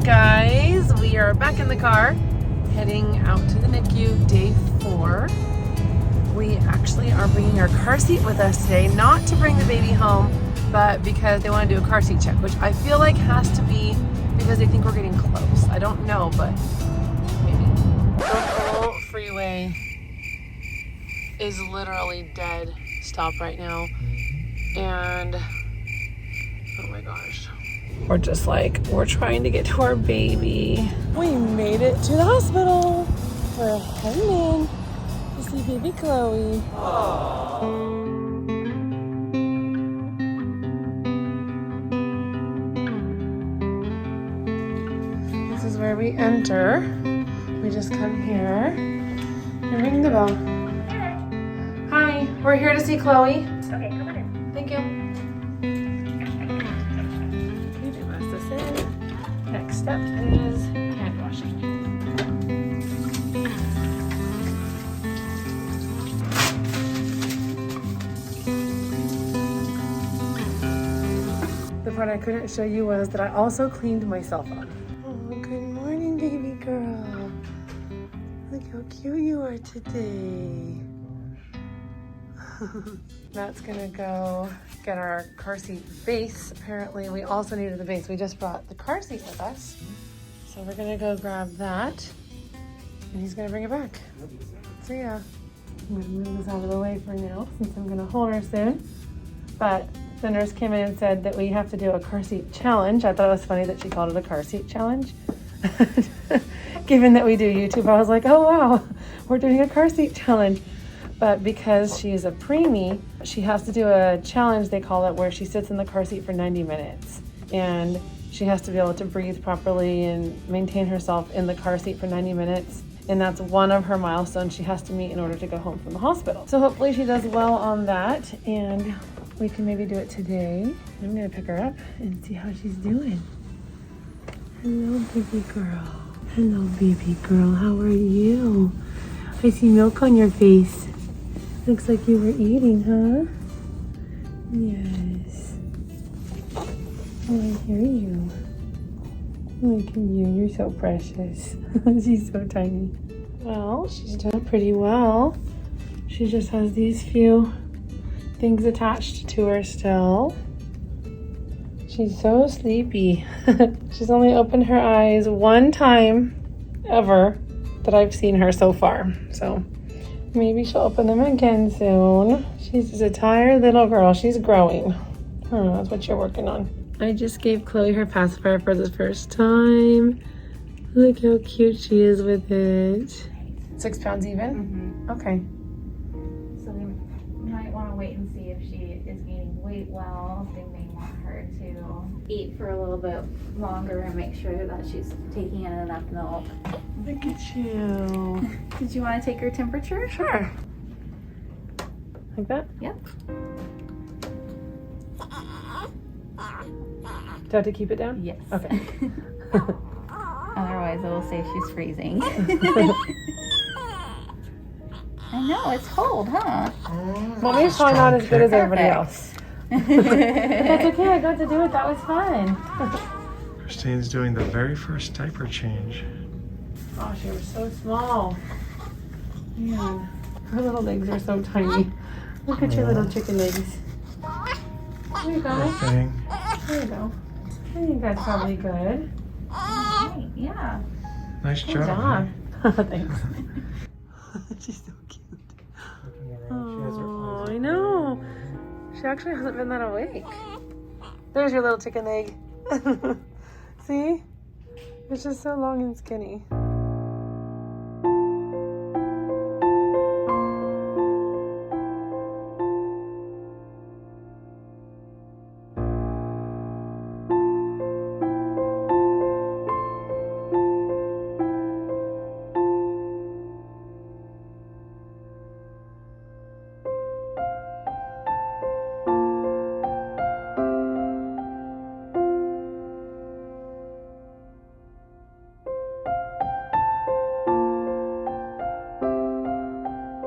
Alright guys, we are back in the car heading out to the NICU, day 4. We actually are bringing our car seat with us today, not to bring the baby home, but because they want to do a car seat check, which I feel like has to be because they think we're getting close. I don't know, but maybe. The whole freeway is literally dead stop right now, and oh my gosh. We're just like, we're trying to get to our baby. We made it to the hospital. We're heading in to see baby Chloe. This is where we enter. We just come here and ring the bell. Hi, we're here to see Chloe. Okay, come on in. Thank you. Next step is hand washing. The part I couldn't show you was that I also cleaned myself up. Oh, good morning, baby girl. Look how cute you are today. Matt's gonna go get our car seat base. Apparently we also needed the base. We just brought the car seat with us. So we're gonna go grab that and he's gonna bring it back. So yeah, I'm gonna move this out of the way for now since I'm gonna hold her soon. But the nurse came in and said that we have to do a car seat challenge. I thought it was funny that she called it a car seat challenge. Given that we do YouTube, I was like, oh wow, we're doing a car seat challenge. But because she's a preemie, she has to do a challenge, they call it, where she sits in the car seat for 90 minutes. And she has to be able to breathe properly and maintain herself in the car seat for 90 minutes. And that's one of her milestones she has to meet in order to go home from the hospital. So hopefully she does well on that, and we can maybe do it today. I'm gonna pick her up and see how she's doing. Hello, baby girl. Hello, baby girl. How are you? I see milk on your face. Looks like you were eating, huh? Yes. Oh, I hear you. Look at you. You're so precious. She's so tiny. Well, she's done pretty well. She just has these few things attached to her still. She's so sleepy. She's only opened her eyes one time ever that I've seen her so far. So maybe she'll open them again soon. She's just a tired little girl. She's growing. Oh, that's what you're working on. I just gave Chloe her pacifier for the first time. Look how cute she is with it. 6 pounds even? Mm-hmm. Okay. So we might want to wait and see if she is gaining weight well. They may want her to eat for a little bit longer and make sure that she's taking in enough milk. Look at you. Did you want to take her temperature? Sure. Like that? Yep. Do I have to keep it down? Yes. Okay. Otherwise, it will say she's freezing. I know, it's cold, huh? Mommy's probably not as good as everybody Perfect. else. But that's okay, I got to do it. That was fun. Kristine's doing the very first diaper change. Oh, she was so small. Man, her little legs are so tiny. Look at your little chicken legs. There you go. Thing. There you go. I think that's probably good. Right, yeah. Nice Good job. job. Thanks. She's so cute. She has her Oh, eyes I open. know. She actually hasn't been that awake. There's your little chicken leg. See? It's just so long and skinny.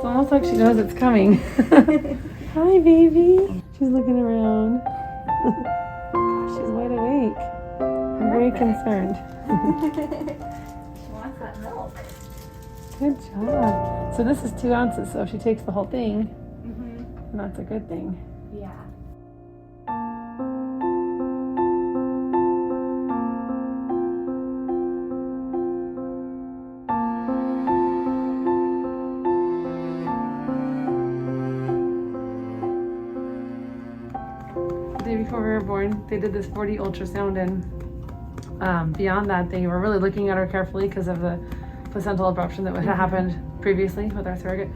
It's almost like she knows it's coming. Hi, baby. She's looking around. She's wide awake. I'm very concerned. She wants that milk. Good job. So this is 2 ounces, so if she takes the whole thing, Mm-hmm. that's a good thing. Yeah. The day before we were born, they did this 4D ultrasound, and beyond that, they were really looking at her carefully because of the placental abruption that had happened previously with our surrogate,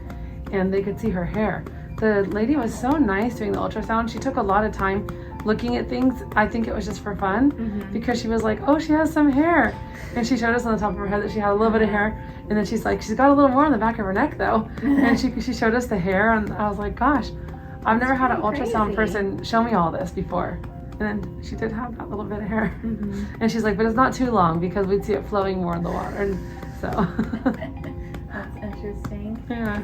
and they could see her hair. The lady was so nice doing the ultrasound. She took a lot of time looking at things. I think it was just for fun because she was like, oh, she has some hair. And she showed us on the top of her head that she had a little bit of hair. And then she's like, she's got a little more on the back of her neck though. And she showed us the hair, and I was like, gosh, I've never had an ultrasound person show me all this before. And then she did have that little bit of hair. And she's like, but it's not too long because we'd see it flowing more in the water. And so. That's interesting. Yeah.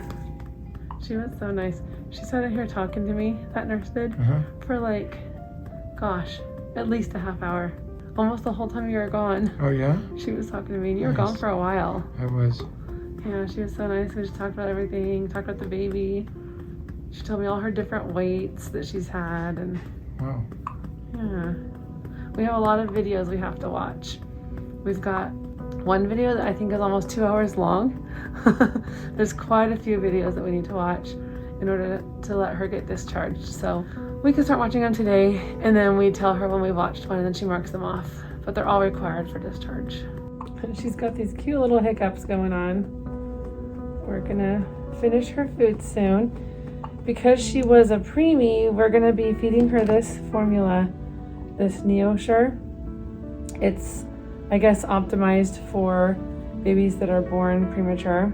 She was so nice. She sat here talking to me, that nurse did, for like, gosh, at least a half hour. Almost the whole time you were gone. Oh, yeah? She was talking to me, and you were gone for a while. I was. Yeah, she was so nice. We just talked about everything, talked about the baby. She told me all her different weights that she's had, and Wow. yeah. We have a lot of videos we have to watch. We've got one video that I think is almost 2 hours long. There's quite a few videos that we need to watch in order to let her get discharged. So we can start watching them today, and then we tell her when we watched one, and then she marks them off. But they're all required for discharge. And she's got these cute little hiccups going on. We're gonna finish her food soon. Because she was a preemie, we're gonna be feeding her this formula, this NeoSure. It's, I guess, optimized for babies that are born premature.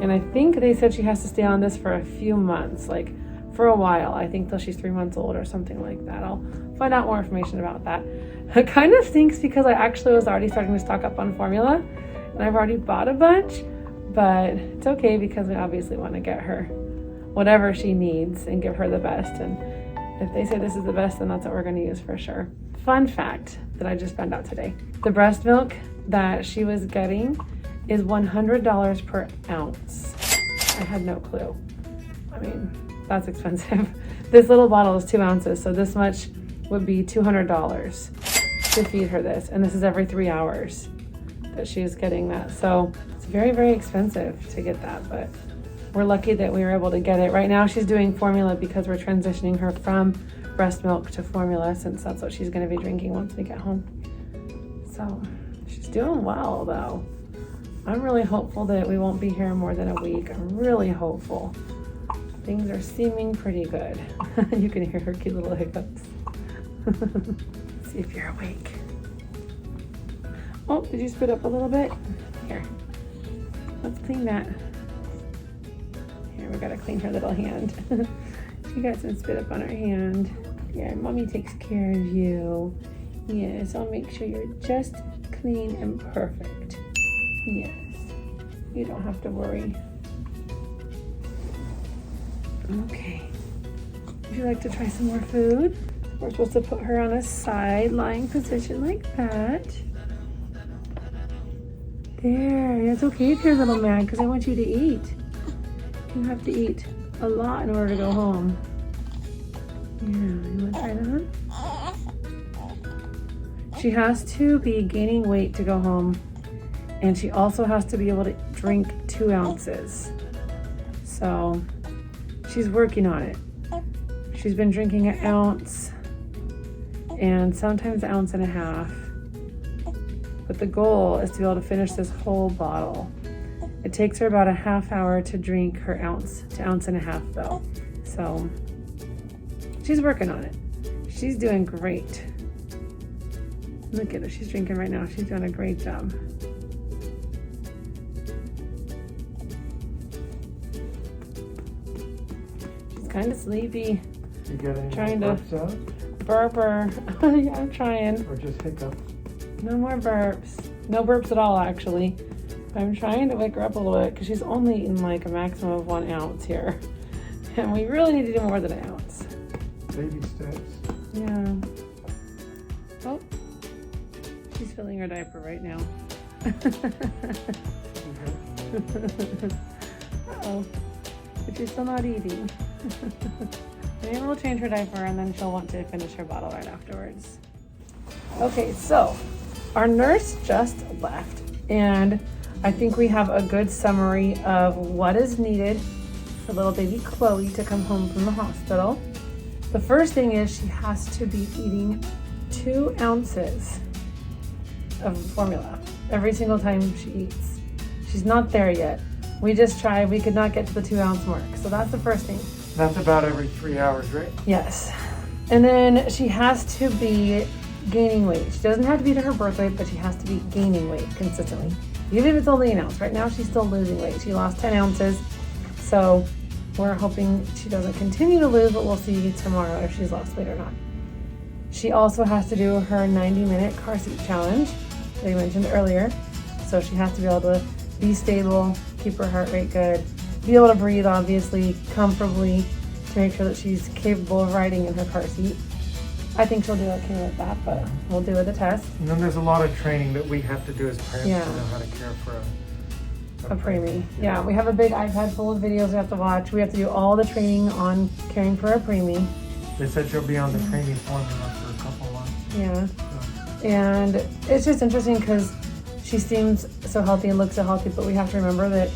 And I think they said she has to stay on this for a few months, like for a while. I think till she's 3 months old or something like that. I'll find out more information about that. It kind of stinks because I actually was already starting to stock up on formula, and I've already bought a bunch, but it's okay because we obviously want to get her whatever she needs and give her the best. And if they say this is the best, then that's what we're going to use for sure. Fun fact that I just found out today. The breast milk that she was getting is $100 per ounce. I had no clue. I mean, that's expensive. This little bottle is 2 ounces, so this much would be $200 to feed her this. And this is every 3 hours that she is getting that. So it's very, very expensive to get that, but we're lucky that we were able to get it. Right now she's doing formula because we're transitioning her from breast milk to formula, since that's what she's gonna be drinking once we get home. So she's doing well though. I'm really hopeful that we won't be here more than a week. I'm really hopeful. Things are seeming pretty good. You can hear her cute little hiccups. See if you're awake. Oh, did you spit up a little bit? Here, let's clean that. Here, we gotta clean her little hand. She got some spit up on her hand. Yeah, mommy takes care of you. Yes, I'll make sure you're just clean and perfect. Yes, you don't have to worry. Okay, would you like to try some more food? We're supposed to put her on a side lying position like that. There, it's okay if you're a little mad because I want you to eat. You have to eat a lot in order to go home. Yeah, you want to try that on? She has to be gaining weight to go home. And she also has to be able to drink 2 ounces. So she's working on it. She's been drinking 1 ounce and sometimes 1.5 ounces. But the goal is to be able to finish this whole bottle. It takes her about a half hour to drink her 1 ounce to 1.5 ounces though. So she's working on it. She's doing great. Look at her, she's drinking right now. She's doing a great job. Kind of sleepy. You got any Trying to burps out? Burper. Yeah, I'm trying. Or just hiccup? No more burps. No burps at all, actually. I'm trying to wake her up a little bit because she's only eating like a maximum of 1 ounce here. And we really need to do more than 1 ounce. Baby steps. Yeah. Oh, she's feeling filling her diaper right now. Uh-oh. But she's still not eating. Maybe we'll change her diaper and then she'll want to finish her bottle right afterwards. Okay, so our nurse just left and I think we have a good summary of what is needed for little baby Chloe to come home from the hospital. The first thing is she has to be eating 2 ounces of formula every single time she eats. She's not there yet. We just tried, we could not get to the 2 ounce mark. So that's the first thing. That's about every 3 hours, right? Yes. And then she has to be gaining weight. She doesn't have to be to her birth weight, but she has to be gaining weight consistently. Even if it's only an ounce. Right now she's still losing weight. She lost 10 ounces. So we're hoping she doesn't continue to lose, but we'll see tomorrow if she's lost weight or not. She also has to do her 90-minute car seat challenge that I mentioned earlier. So she has to be able to be stable, keep her heart rate good, be able to breathe, obviously, comfortably, to make sure that she's capable of riding in her car seat. I think she'll do okay with that, but we'll do the test. And then there's a lot of training that we have to do as parents Yeah. to know how to care for A preemie. Yeah, we have a big iPad full of videos we have to watch. We have to do all the training on caring for a preemie. They said she'll be on the preemie formula for a couple months. Yeah. So. And it's just interesting because she seems so healthy and looks so healthy, but we have to remember that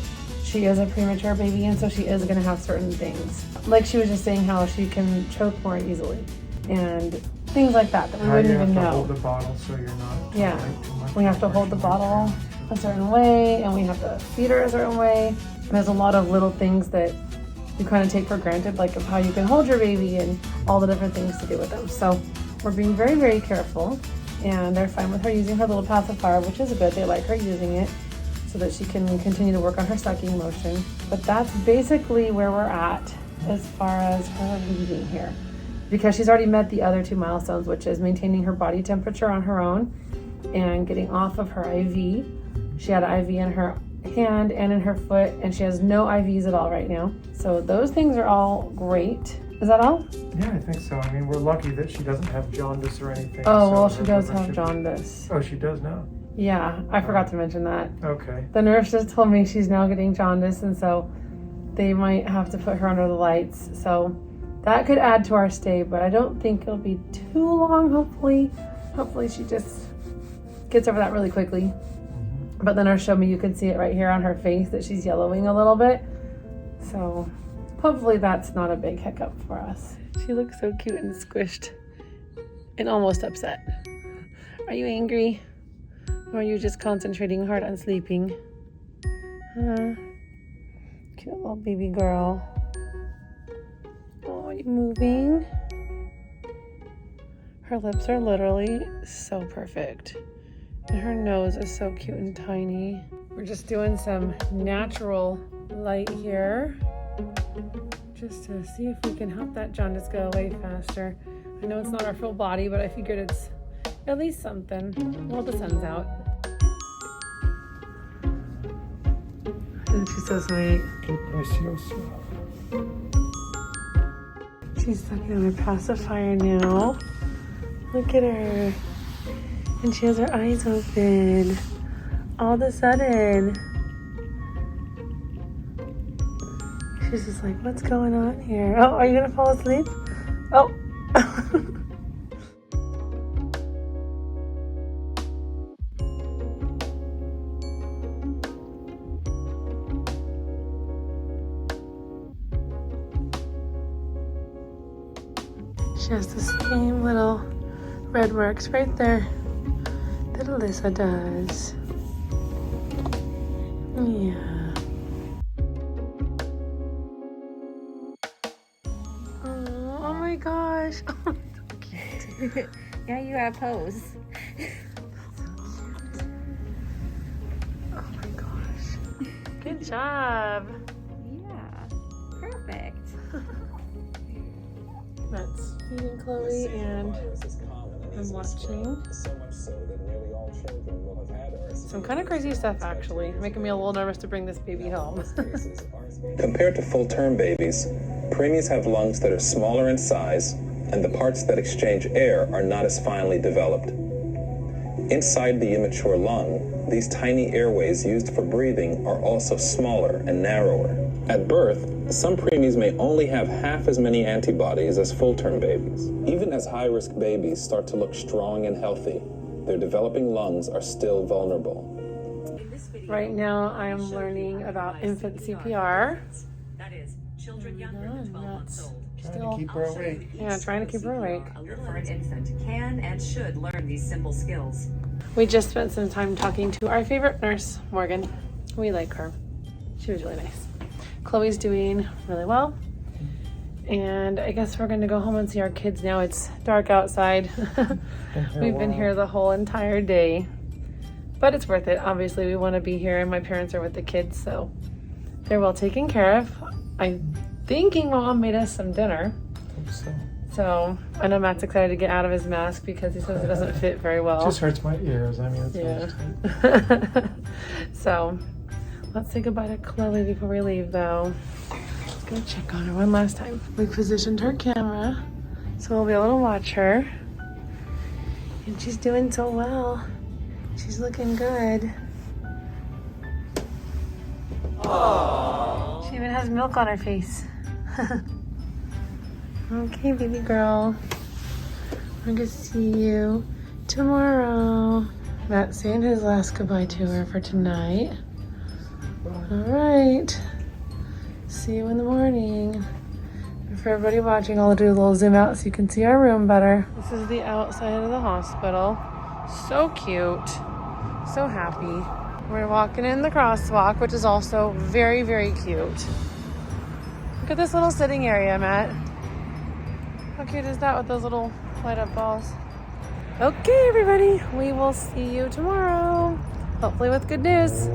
she is a premature baby, and so she is going to have certain things. Like she was just saying how she can choke more easily and things like that we wouldn't even know. You have to hold the bottle so you're not too much. We have to hold the bottle a certain way, and we have to feed her a certain way. And there's a lot of little things that you kind of take for granted, like of how you can hold your baby and all the different things to do with them. So we're being very, very careful, and they're fine with her using her little pacifier, which is good. They like her using it so that she can continue to work on her sucking motion. But that's basically where we're at as far as her leaving here, because she's already met the other 2 milestones, which is maintaining her body temperature on her own and getting off of her IV. She had an IV in her hand and in her foot, and she has no IVs at all right now. So those things are all great. Is that all? Yeah, I think so. I mean, we're lucky that she doesn't have jaundice or anything. Oh, so well, she her does liver have should jaundice. Oh, she does now? Yeah, I forgot to mention that. Okay. The nurse just told me she's now getting jaundice, and so they might have to put her under the lights. So that could add to our stay, but I don't think it'll be too long, hopefully. Hopefully she just gets over that really quickly. But the nurse showed me, you can see it right here on her face, that she's yellowing a little bit. So hopefully that's not a big hiccup for us. She looks so cute and squished and almost upset. Are you angry? Or are you just concentrating hard on sleeping? Huh? Cute little baby girl. Oh, are you moving? Her lips are literally so perfect. And her nose is so cute and tiny. We're just doing some natural light here, just to see if we can help that jaundice go away faster. I know it's not our full body, but I figured it's at least something while the sun's out. And she's so sweet. She's sucking on her pacifier now. Look at her. And she has her eyes open. All of a sudden. She's just like, what's going on here? Oh, are you gonna fall asleep? Oh. She has the same little red marks right there that Alyssa does. Yeah. Oh my gosh. Oh, so cute. Yeah, you gotta pose. Oh my gosh. Good job. Yeah, perfect. That's feeding Chloe, and I'm watching some kind of crazy stuff, actually, making me a little nervous to bring this baby home. Compared to full-term babies, preemies have lungs that are smaller in size, and the parts that exchange air are not as finely developed. Inside the immature lung, these tiny airways used for breathing are also smaller and narrower. At birth, some preemies may only have half as many antibodies as full-term babies. Even as high-risk babies start to look strong and healthy, their developing lungs are still vulnerable. Right now I'm learning about infant CPR. That is, children younger than 12 months old. Trying to keep her awake. Yeah, trying to keep her awake. For an infant can and should learn these simple skills. We just spent some time talking to our favorite nurse, Morgan. We like her. She was really nice. Chloe's doing really well. And I guess we're going to go home and see our kids now. It's dark outside. We've been here the whole entire day. But it's worth it. Obviously, we want to be here, and my parents are with the kids, so they're well taken care of. I'm thinking Mom made us some dinner. So I know Matt's excited to get out of his mask because he says it doesn't fit very well. It just hurts my ears. I mean, it's Yeah. So let's say goodbye to Chloe before we leave, though. Let's go check on her one last time. We positioned her camera so we'll be able to watch her. And she's doing so well. She's looking good. Aww. She even has milk on her face. Okay, baby girl. I'm gonna see you tomorrow. Matt's saying his last goodbye to her for tonight. All right. See you in the morning. And for everybody watching, I'll do a little zoom out so you can see our room better. This is the outside of the hospital. So cute. So happy. We're walking in the crosswalk, which is also very, very cute. Look at this little sitting area, Matt. How cute is that with those little light up balls? Okay, everybody, we will see you tomorrow. Hopefully with good news.